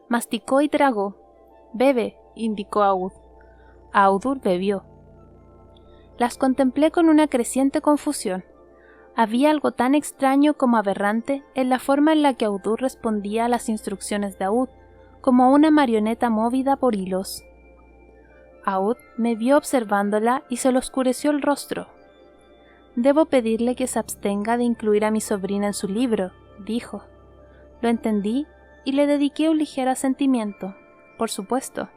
Masticó y tragó. «Bebe», indicó Aud. Audur bebió. Las contemplé con una creciente confusión. Había algo tan extraño como aberrante en la forma en la que Audur respondía a las instrucciones de Aud, como una marioneta movida por hilos. Aud me vio observándola y se le oscureció el rostro. «Debo pedirle que se abstenga de incluir a mi sobrina en su libro», dijo. Lo entendí y le dediqué un ligero asentimiento. Por supuesto.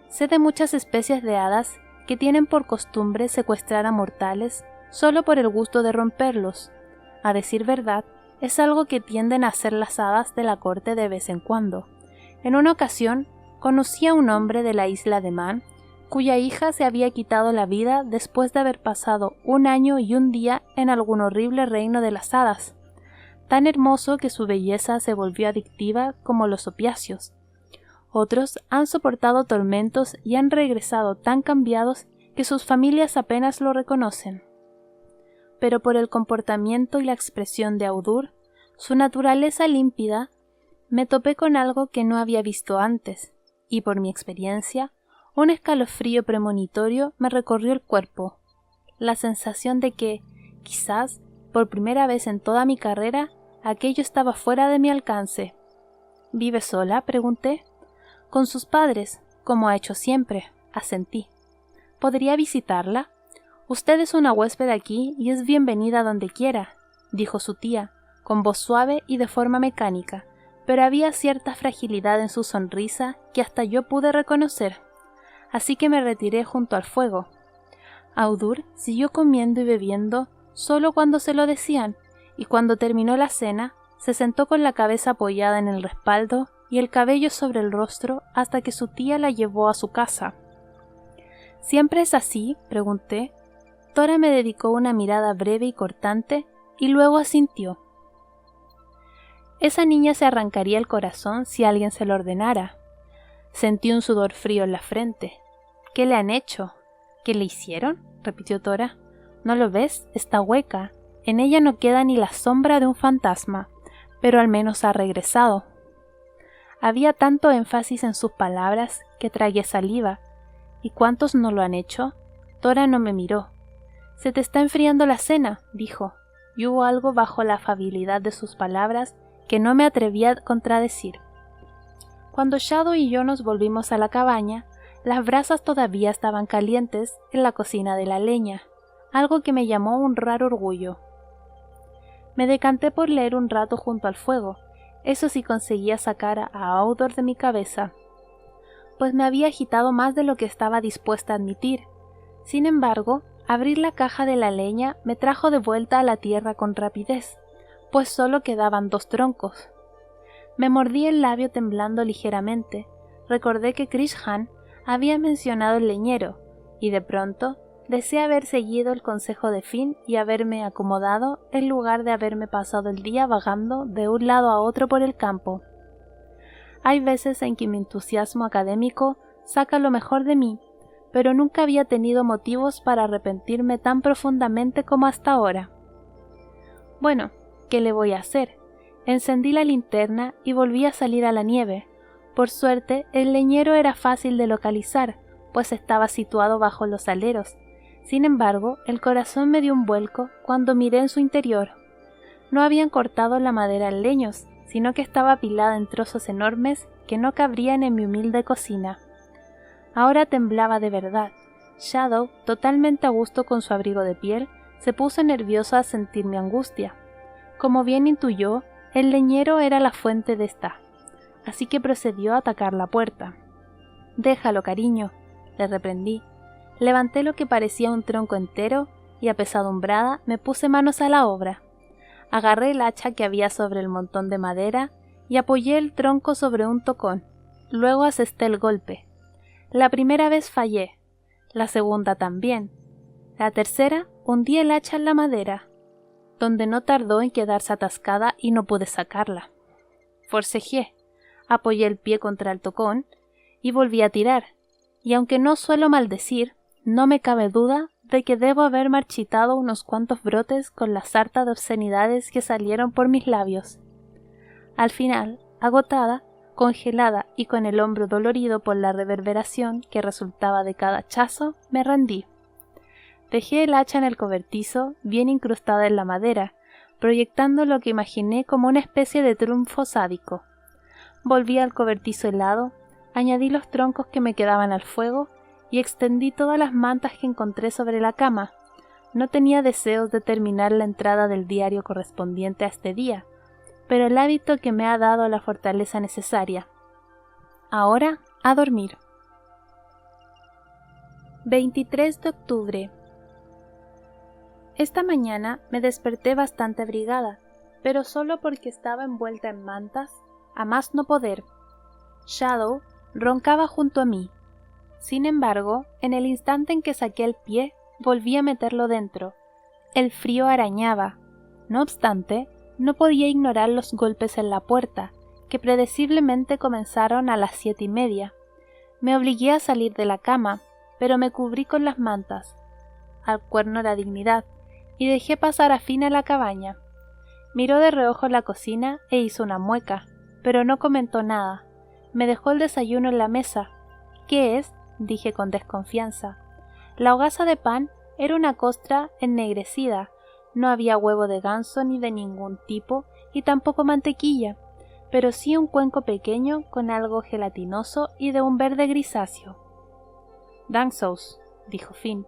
Sé de muchas especies de hadas que tienen por costumbre secuestrar a mortales solo por el gusto de romperlos. A decir verdad, es algo que tienden a hacer las hadas de la corte de vez en cuando. En una ocasión, conocí a un hombre de la isla de Man, cuya hija se había quitado la vida después de haber pasado 1 año y 1 día en algún horrible reino de las hadas, tan hermoso que su belleza se volvió adictiva como los opiáceos. Otros han soportado tormentos y han regresado tan cambiados que sus familias apenas lo reconocen. Pero por el comportamiento y la expresión de Audur, su naturaleza límpida, me topé con algo que no había visto antes, y por mi experiencia, un escalofrío premonitorio me recorrió el cuerpo. La sensación de que, quizás, por primera vez en toda mi carrera, aquello estaba fuera de mi alcance. ¿Vive sola?, pregunté. Con sus padres, como ha hecho siempre, asentí. ¿Podría visitarla? Usted es una huésped aquí y es bienvenida donde quiera, dijo su tía, con voz suave y de forma mecánica, pero había cierta fragilidad en su sonrisa que hasta yo pude reconocer, así que me retiré junto al fuego. Audur siguió comiendo y bebiendo solo cuando se lo decían, y cuando terminó la cena, Se sentó con la cabeza apoyada en el respaldo y el cabello sobre el rostro hasta que su tía la llevó a su casa. ¿Siempre es así?, pregunté. Tora me dedicó una mirada breve y cortante y luego asintió. Esa niña se arrancaría el corazón si alguien se lo ordenara. Sentí un sudor frío en la frente. ¿Qué le han hecho? ¿Qué le hicieron?, repitió Tora. ¿No lo ves? Está hueca. En ella no queda ni la sombra de un fantasma, pero al menos ha regresado. Había tanto énfasis en sus palabras que tragué saliva. ¿Y cuántos no lo han hecho? Tora no me miró. Se te está enfriando la cena, dijo, y hubo algo bajo la afabilidad de sus palabras que no me atreví a contradecir. Cuando Shadow y yo nos volvimos a la cabaña, las brasas todavía estaban calientes en la cocina de la leña, algo que me llamó un raro orgullo. Me decanté por leer un rato junto al fuego, eso sí conseguía sacar a Audor de mi cabeza, pues me había agitado más de lo que estaba dispuesta a admitir. Sin embargo, abrir la caja de la leña me trajo de vuelta a la tierra con rapidez, pues solo quedaban 2 troncos. Me mordí el labio temblando ligeramente, recordé que Krishan había mencionado el leñero, y de pronto deseé haber seguido el consejo de Finn y haberme acomodado en lugar de haberme pasado el día vagando de un lado a otro por el campo. Hay veces en que mi entusiasmo académico saca lo mejor de mí, pero nunca había tenido motivos para arrepentirme tan profundamente como hasta ahora. Bueno, ¿qué le voy a hacer? Encendí la linterna y volví a salir a la nieve. Por suerte, el leñero era fácil de localizar, pues estaba situado bajo los aleros. Sin embargo, el corazón me dio un vuelco cuando miré en su interior. No habían cortado la madera en leños, sino que estaba apilada en trozos enormes que no cabrían en mi humilde cocina. Ahora temblaba de verdad. Shadow, totalmente a gusto con su abrigo de piel, se puso nervioso al sentir mi angustia. Como bien intuyó, el leñero era la fuente de esta, así que procedió a atacar la puerta. «Déjalo, cariño», le reprendí. Levanté lo que parecía un tronco entero y, apesadumbrada, me puse manos a la obra. Agarré el hacha que había sobre el montón de madera y apoyé el tronco sobre un tocón. Luego asesté el golpe. La primera vez fallé, la segunda también. La tercera hundí el hacha en la madera, donde no tardó en quedarse atascada y no pude sacarla. Forcejeé, apoyé el pie contra el tocón y volví a tirar, y aunque no suelo maldecir, no me cabe duda de que debo haber marchitado unos cuantos brotes con la sarta de obscenidades que salieron por mis labios. Al final, agotada, congelada y con el hombro dolorido por la reverberación que resultaba de cada hachazo, me rendí. Dejé el hacha en el cobertizo, bien incrustada en la madera, proyectando lo que imaginé como una especie de triunfo sádico. Volví al cobertizo helado, añadí los troncos que me quedaban al fuego y extendí todas las mantas que encontré sobre la cama. No tenía deseos de terminar la entrada del diario correspondiente a este día, pero el hábito que me ha dado la fortaleza necesaria. Ahora, a dormir. 23 de octubre. Esta mañana me desperté bastante abrigada, pero solo porque estaba envuelta en mantas, a más no poder. Shadow roncaba junto a mí. Sin embargo, en el instante en que saqué el pie, volví a meterlo dentro. El frío arañaba. No obstante, no podía ignorar los golpes en la puerta, que predeciblemente comenzaron a las 7:30. Me obligué a salir de la cama, pero me cubrí con las mantas. Al cuerno la dignidad, y dejé pasar a Finn a la cabaña. Miró de reojo la cocina e hizo una mueca, pero no comentó nada. Me dejó el desayuno en la mesa. ¿Qué es?, dije con desconfianza. La hogaza de pan era una costra ennegrecida. No había huevo de ganso ni de ningún tipo, y tampoco mantequilla, pero sí un cuenco pequeño con algo gelatinoso y de un verde grisáceo. «Dangsous», dijo Finn.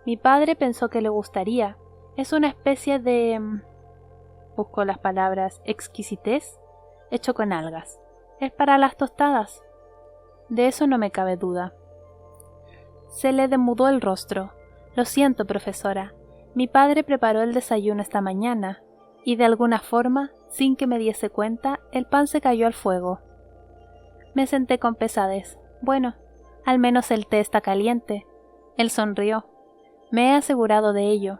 Mi padre pensó que le gustaría. Es una especie de... buscó las palabras exquisitez, hecho con algas. Es para las tostadas. De eso no me cabe duda. Se le demudó el rostro. Lo siento, profesora. Mi padre preparó el desayuno esta mañana. y de alguna forma, sin que me diese cuenta, el pan se cayó al fuego. Me senté con pesadez. Bueno, al menos el té está caliente. Él sonrió. Me he asegurado de ello.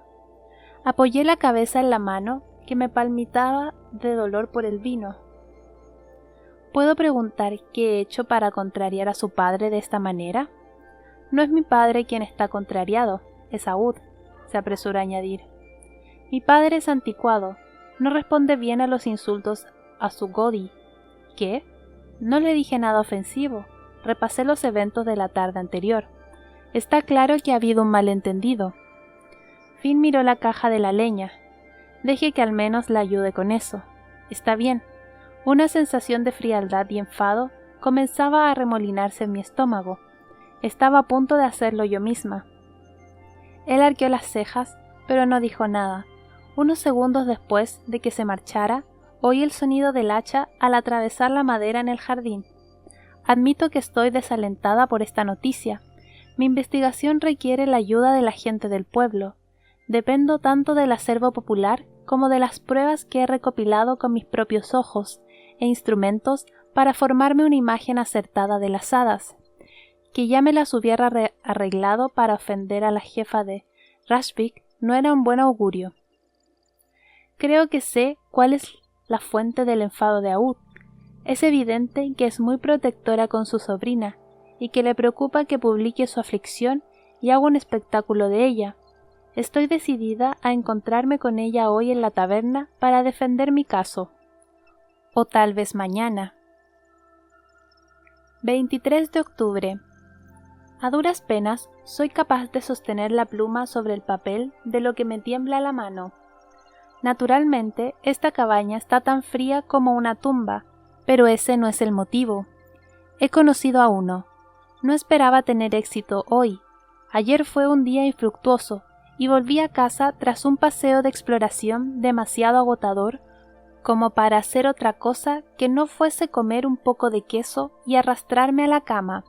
Apoyé la cabeza en la mano que me palpitaba de dolor por el vino. ¿Puedo preguntar qué he hecho para contrariar a su padre de esta manera? No es mi padre quien está contrariado, es Aud, se apresuró a añadir. Mi padre es anticuado, no responde bien a los insultos a su Godi. ¿Qué? No le dije nada ofensivo, repasé los eventos de la tarde anterior. Está claro que ha habido un malentendido. Finn miró la caja de la leña. Deje que al menos la ayude con eso. Está bien. Una sensación de frialdad y enfado comenzaba a remolinarse en mi estómago. Estaba a punto de hacerlo yo misma. Él arqueó las cejas, pero no dijo nada. Unos segundos después de que se marchara, oí el sonido del hacha al atravesar la madera en el jardín. Admito que estoy desalentada por esta noticia. Mi investigación requiere la ayuda de la gente del pueblo. Dependo tanto del acervo popular como de las pruebas que he recopilado con mis propios ojos e instrumentos para formarme una imagen acertada de las hadas. Que ya me las hubiera arreglado para ofender a la jefa de Rashvik no era un buen augurio. Creo que sé cuál es la fuente del enfado de Aud. Es evidente que es muy protectora con su sobrina y que le preocupa que publique su aflicción y haga un espectáculo de ella. Estoy decidida a encontrarme con ella hoy en la taberna para defender mi caso. O tal vez mañana. 23 de octubre. A duras penas soy capaz de sostener la pluma sobre el papel de lo que me tiembla la mano. Naturalmente, esta cabaña está tan fría como una tumba, pero ese no es el motivo. He conocido a uno. No esperaba tener éxito hoy. Ayer fue un día infructuoso y volví a casa tras un paseo de exploración demasiado agotador como para hacer otra cosa que no fuese comer un poco de queso y arrastrarme a la cama.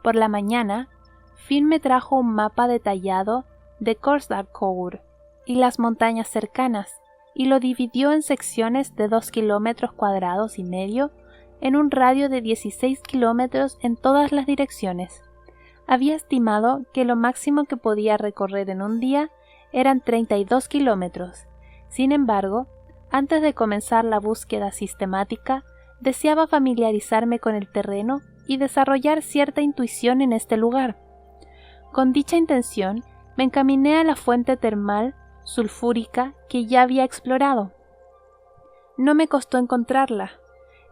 Por la mañana, Finn me trajo un mapa detallado de Korsdarkour y las montañas cercanas, y lo dividió en secciones de 2,5 kilómetros cuadrados en un radio de 16 kilómetros en todas las direcciones. Había estimado que lo máximo que podía recorrer en un día eran 32 kilómetros. Sin embargo, antes de comenzar la búsqueda sistemática, deseaba familiarizarme con el terreno y desarrollar cierta intuición en este lugar. Con dicha intención, me encaminé a la fuente termal sulfúrica que ya había explorado. No me costó encontrarla,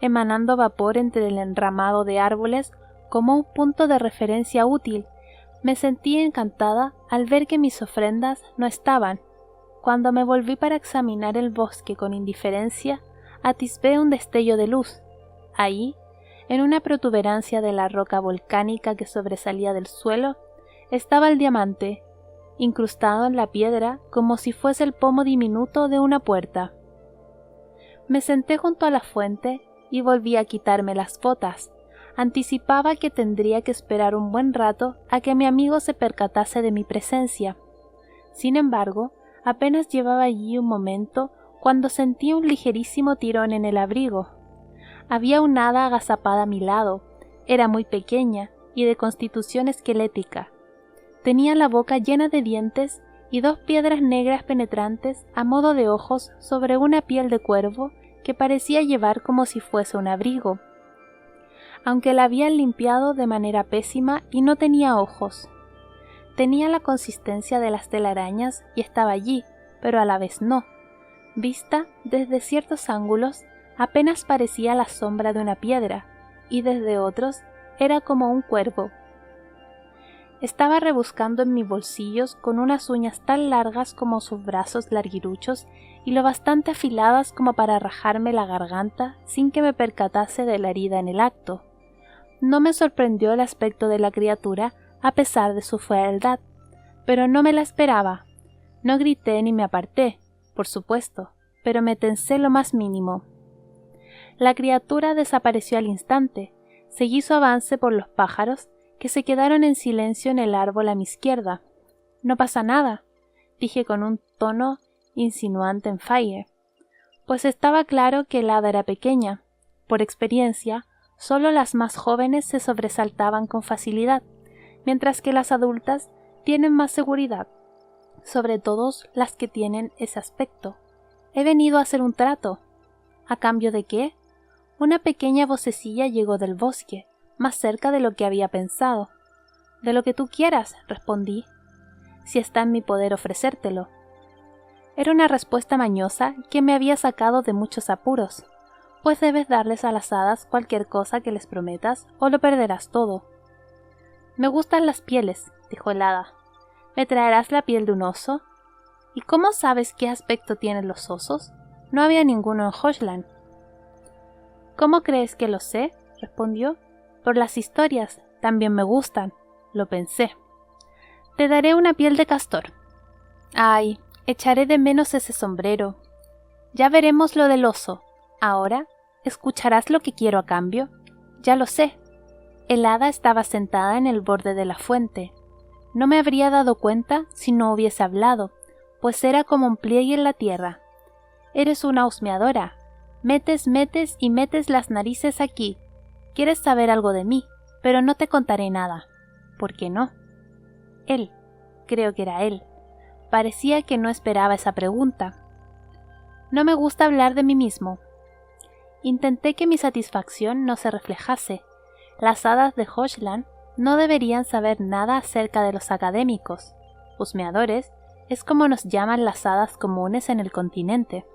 emanando vapor entre el enramado de árboles como un punto de referencia útil. Me sentí encantada al ver que mis ofrendas no estaban. Cuando me volví para examinar el bosque con indiferencia, atisbé un destello de luz. Ahí, en una protuberancia de la roca volcánica que sobresalía del suelo, estaba el diamante, incrustado en la piedra como si fuese el pomo diminuto de una puerta. Me senté junto a la fuente y volví a quitarme las botas. Anticipaba que tendría que esperar un buen rato a que mi amigo se percatase de mi presencia. Sin embargo, apenas llevaba allí un momento cuando sentí un ligerísimo tirón en el abrigo. Había una hada agazapada a mi lado. Era muy pequeña y de constitución esquelética. Tenía la boca llena de dientes y 2 piedras negras penetrantes a modo de ojos sobre una piel de cuervo que parecía llevar como si fuese un abrigo, aunque la habían limpiado de manera pésima y no tenía ojos. Tenía la consistencia de las telarañas y estaba allí, pero a la vez no. Vista desde ciertos ángulos, apenas parecía la sombra de una piedra, y desde otros era como un cuervo. Estaba rebuscando en mis bolsillos con unas uñas tan largas como sus brazos larguiruchos y lo bastante afiladas como para rajarme la garganta sin que me percatase de la herida en el acto. No me sorprendió el aspecto de la criatura a pesar de su fealdad, pero no me la esperaba. No grité ni me aparté, por supuesto, pero me tensé lo más mínimo. La criatura desapareció al instante. Seguí su avance por los pájaros, que se quedaron en silencio en el árbol a mi izquierda. «No pasa nada», dije con un tono insinuante en Fire. pues estaba claro que el hada era pequeña. Por experiencia, solo las más jóvenes se sobresaltaban con facilidad, mientras que las adultas tienen más seguridad, sobre todo las que tienen ese aspecto. He venido a hacer un trato. ¿A cambio de qué? Una pequeña vocecilla llegó del bosque, más cerca de lo que había pensado. De lo que tú quieras, respondí, si está en mi poder ofrecértelo. Era una respuesta mañosa que me había sacado de muchos apuros, pues debes darles a las hadas cualquier cosa que les prometas o lo perderás todo. Me gustan las pieles, dijo el hada. ¿Me traerás la piel de un oso? ¿Y cómo sabes qué aspecto tienen los osos? No había ninguno en Hoshland. ¿Cómo crees que lo sé? Respondió. Por las historias, también me gustan. Lo pensé. Te daré una piel de castor. Ay, echaré de menos ese sombrero. Ya veremos lo del oso. Ahora, ¿escucharás lo que quiero a cambio? Ya lo sé. El hada estaba sentada en el borde de la fuente. No me habría dado cuenta si no hubiese hablado, pues era como un pliegue en la tierra. Eres una husmeadora. Metes y metes las narices aquí. Quieres saber algo de mí, pero no te contaré nada. ¿Por qué no? Él. Creo que era él. Parecía que no esperaba esa pregunta. No me gusta hablar de mí mismo. Intenté que mi satisfacción no se reflejase. Las hadas de Hoshland no deberían saber nada acerca de los académicos. Husmeadores es como nos llaman las hadas comunes en el continente.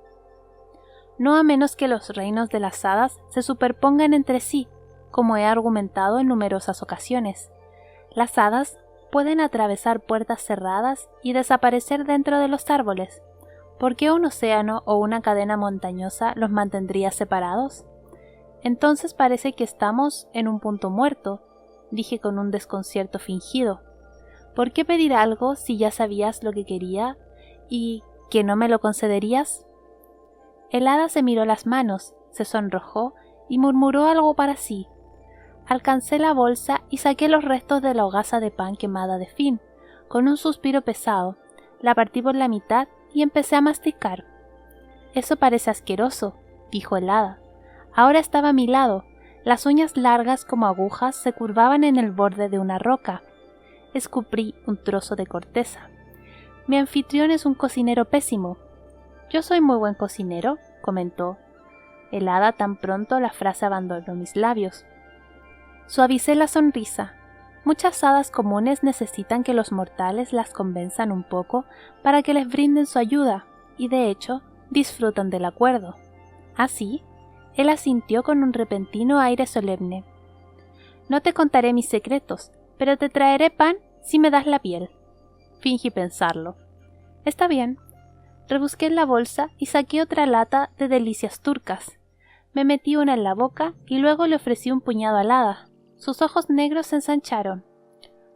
No a menos que los reinos de las hadas se superpongan entre sí, como he argumentado en numerosas ocasiones. Las hadas pueden atravesar puertas cerradas y desaparecer dentro de los árboles. ¿Por qué un océano o una cadena montañosa los mantendría separados? Entonces parece que estamos en un punto muerto, dije con un desconcierto fingido. ¿Por qué pedir algo si ya sabías lo que quería y que no me lo concederías? El hada se miró las manos, se sonrojó y murmuró algo para sí. Alcancé la bolsa y saqué los restos de la hogaza de pan quemada de Finn. Con un suspiro pesado, la partí por la mitad y empecé a masticar. Eso parece asqueroso, dijo el hada. Ahora estaba a mi lado. Las uñas largas como agujas se curvaban en el borde de una roca. Escupí un trozo de corteza. Mi anfitrión es un cocinero pésimo. Yo soy muy buen cocinero, comentó. El hada tan pronto la frase abandonó mis labios. Suavicé la sonrisa. Muchas hadas comunes necesitan que los mortales las convenzan un poco para que les brinden su ayuda, y de hecho disfrutan del acuerdo. Así, él asintió con un repentino aire solemne. No te contaré mis secretos, pero te traeré pan si me das la piel. Fingí pensarlo. Está bien. Rebusqué en la bolsa y saqué otra lata de delicias turcas. Me metí una en la boca y luego le ofrecí un puñado al hada. Sus ojos negros se ensancharon.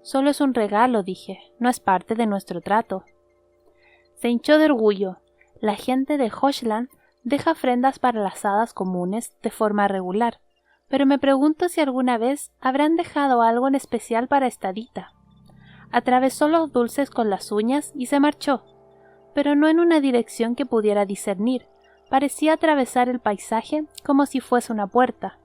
Solo es un regalo, dije, no es parte de nuestro trato. Se hinchó de orgullo. La gente de Hoshland deja ofrendas para las hadas comunes de forma regular, pero me pregunto si alguna vez habrán dejado algo en especial para esta dita. Atravesó los dulces con las uñas y se marchó, pero no en una dirección que pudiera discernir. Parecía atravesar el paisaje como si fuese una puerta.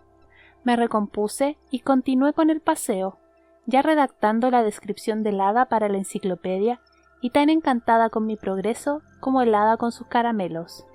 Me recompuse y continué con el paseo, ya redactando la descripción del hada para la enciclopedia y tan encantada con mi progreso como el hada con sus caramelos.